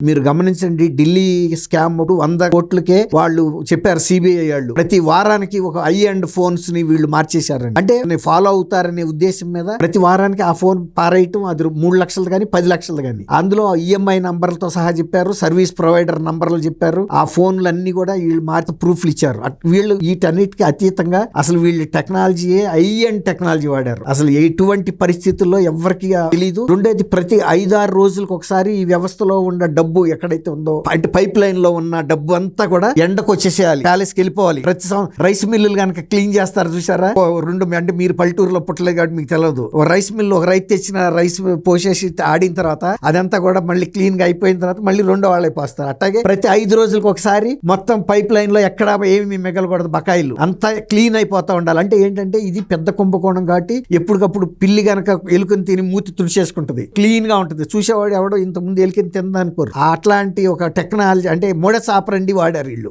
మీరు గమనించండి, ఢిల్లీ స్కామ్ 100 కోట్లకే వాళ్ళు చెప్పారు సిబిఐ వాళ్ళు. ప్రతి వారానికి ఒక ఐ అండ్ ఫోన్స్ ని వీళ్ళు మార్చేశారండి. అంటే ఫాలో అవుతారనే ఉద్దేశం మీద ప్రతి వారానికి ఆ ఫోన్ పారేయటం, అది 3 లక్షలు కానీ 10 లక్షలు కానీ. అందులో ఈఎంఐ నంబర్లతో సహా చెప్పారు, సర్వీస్ ప్రొవైడర్ నంబర్లు చెప్పారు. ఆ ఫోన్లు అన్ని కూడా వీళ్ళు మార్చి ప్రూఫ్లు ఇచ్చారు. వీళ్ళు వీటన్నిటికీ అతీతంగా అసలు వీళ్ళు టెక్నాలజీయే ఐ అండ్ టెక్నాలజీ వాడారు. అసలు ఎటువంటి పరిస్థితుల్లో ఎవరికి తెలియదు. రెండోది, ప్రతి 5-6 రోజులకు ఒకసారి ఈ వ్యవస్థలో ఉన్న డబ్బు ఎక్కడైతే ఉందో, అంటే పైప్ లైన్ లో ఉన్న డబ్బు అంతా కూడా ఎండకు వచ్చేసేయాలి, ప్యాలెస్కి వెళ్ళిపోవాలి. ప్రతి రైస్ మిల్లులు కనుక క్లీన్ చేస్తారు చూసారా, అంటే మీరు పల్లెటూరులో పుట్టలేదు కాబట్టి మీకు తెలియదు. రైస్ మిల్లు ఒక రైతు తెచ్చిన రైస్ పోసేసి ఆడిన తర్వాత అదంతా కూడా మళ్ళీ క్లీన్ గా అయిపోయిన తర్వాత మళ్ళీ రెండో వాళ్ళే పోస్తారు. అట్లాగే ప్రతి 5 రోజులకు ఒకసారి మొత్తం పైప్ లైన్ లో ఎక్కడ ఏమి మిగలకూడదు, బకాయిలు అంతా క్లీన్ అయిపోతా ఉండాలి. అంటే ఏంటంటే ఇది పెద్ద కుంభకోణం కాబట్టి ఎప్పటికప్పుడు పిల్లి గనక ఎలుకని తిని మూతి తుడిచేసుకుంటది, క్లీన్ గా ఉంటుంది. చూసేవాడు ఎవడో ఇంత ముందు ఎలుకని తిందనుకోరు. అట్లాంటి ఒక టెక్నాలజీ, అంటే మోడస్ ఆపరండి వాడారు వీళ్ళు.